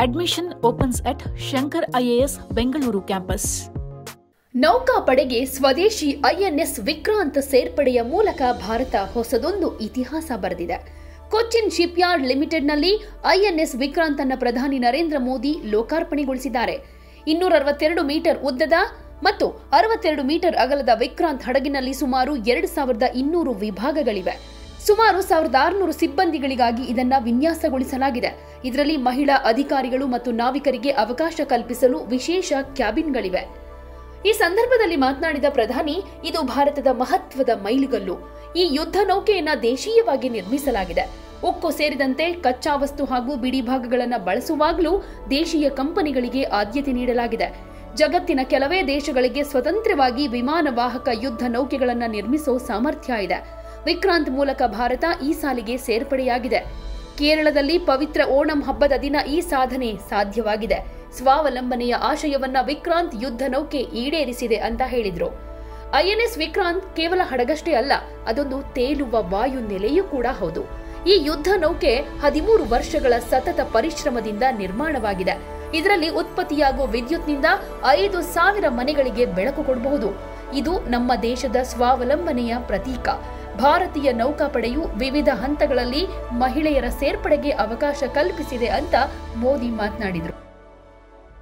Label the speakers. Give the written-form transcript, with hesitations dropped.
Speaker 1: Admission opens at Shankar IAS Bengaluru campus.
Speaker 2: ನೌಕಾಪಡೆಗೆ ಸ್ವದೇಶಿ INS Vikrant ಸೇರ್ಪಡೆಯ ಮೂಲಕ ಭಾರತ ಹೊಸದೊಂದು ಇತಿಹಾಸ ಬರೆದಿದೆ. ಕೊಚ್ಚಿನ್ ಶಿಪ್ಯಾರ್ಡ್ ಲಿಮಿಟೆಡ್ನಲ್ಲಿ ಐಎನ್ಎಸ್ ವಿಕ್ರಾಂತ್ ಅನ್ನು ಪ್ರಧಾನಿ ನರೇಂದ್ರ ಮೋದಿ ಲೋಕಾರ್ಪಣೆಗೊಳಿಸಿದ್ದಾರೆ. 262 ಮೀಟರ್ ಉದ್ದದ ಮತ್ತು 62 ಮೀಟರ್ ಅಗಲದ ವಿಕ್ರಾಂತ್ ಹಡಗಿನಲ್ಲಿ ಸುಮಾರು 2200 ವಿಭಾಗಗಳಿವೆ. ಸುಮಾರು 1600 ಸಿಬ್ಬಂದಿಗಳಿಗಾಗಿ ಇದನ್ನ ವಿನ್ಯಾಸಗೊಳಿಸಲಾಗಿದೆ. ಇದರಲ್ಲಿ ಮಹಿಳಾ ಅಧಿಕಾರಿಗಳು ಮತ್ತು ನಾವಿಕರಿಗೆ ಅವಕಾಶ ಕಲ್ಪಿಸಲು ವಿಶೇಷ ಕ್ಯಾಬಿನ್ಗಳಿವೆ. ಈ ಸಂದರ್ಭದಲ್ಲಿ ಮಾತನಾಡಿದ ಪ್ರಧಾನಿ, ಇದು ಭಾರತದ ಮಹತ್ವದ ಮೈಲಿಗಲ್ಲು. ಈ ಯುದ್ಧ ನೌಕೆಯನ್ನ ದೇಶೀಯವಾಗಿ ನಿರ್ಮಿಸಲಾಗಿದೆ. ಉಕ್ಕು ಸೇರಿದಂತೆ ಕಚ್ಚಾ ವಸ್ತು ಹಾಗೂ ಬಿಡಿ ಭಾಗಗಳನ್ನು ಬಳಸುವಾಗಲೂ ದೇಶೀಯ ಕಂಪನಿಗಳಿಗೆ ಆದ್ಯತೆ ನೀಡಲಾಗಿದೆ. ಜಗತ್ತಿನ ಕೆಲವೇ ದೇಶಗಳಿಗೆ ಸ್ವತಂತ್ರವಾಗಿ ವಿಮಾನ ವಾಹಕ ಯುದ್ಧ ನೌಕೆಗಳನ್ನು ನಿರ್ಮಿಸೋ ಸಾಮರ್ಥ್ಯ ಇದೆ. ವಿಕ್ರಾಂತ್ ಮೂಲಕ ಭಾರತ ಈ ಸಾಲಿಗೆ ಸೇರ್ಪಡೆಯಾಗಿದೆ. ಕೇರಳದಲ್ಲಿ ಪವಿತ್ರ ಓಣಂ ಹಬ್ಬದ ದಿನ ಈ ಸಾಧನೆ ಸಾಧ್ಯವಾಗಿದೆ. ಸ್ವಾವಲಂಬನೆಯ ಆಶಯವನ್ನ ವಿಕ್ರಾಂತ್ ಯುದ್ಧ ನೌಕೆ ಈಡೇರಿಸಿದೆ ಅಂತ ಹೇಳಿದ್ರು. ಐಎನ್ಎಸ್ ವಿಕ್ರಾಂತ್ ಕೇವಲ ಹಡಗಷ್ಟೇ ಅಲ್ಲ, ಅದೊಂದು ತೇಲುವ ವಾಯು ನೆಲೆಯೂ ಕೂಡ ಹೌದು. ಈ ಯುದ್ಧ ನೌಕೆ 13 ವರ್ಷಗಳ ಸತತ ಪರಿಶ್ರಮದಿಂದ ನಿರ್ಮಾಣವಾಗಿದೆ. ಇದರಲ್ಲಿ ಉತ್ಪತ್ತಿಯಾಗುವ ವಿದ್ಯುತ್ನಿಂದ 5000 ಮನೆಗಳಿಗೆ ಬೆಳಕು ಕೊಡಬಹುದು. ಇದು ನಮ್ಮ ದೇಶದ ಸ್ವಾವಲಂಬನೆಯ ಪ್ರತೀಕ. ಭಾರತೀಯ ನೌಕಾಪಡೆಯು ವಿವಿಧ ಹಂತಗಳಲ್ಲಿ ಮಹಿಳೆಯರ ಸೇರ್ಪಡೆಗೆ ಅವಕಾಶ ಕಲ್ಪಿಸಿದೆ ಅಂತ ಮೋದಿ ಮಾತನಾಡಿದರು.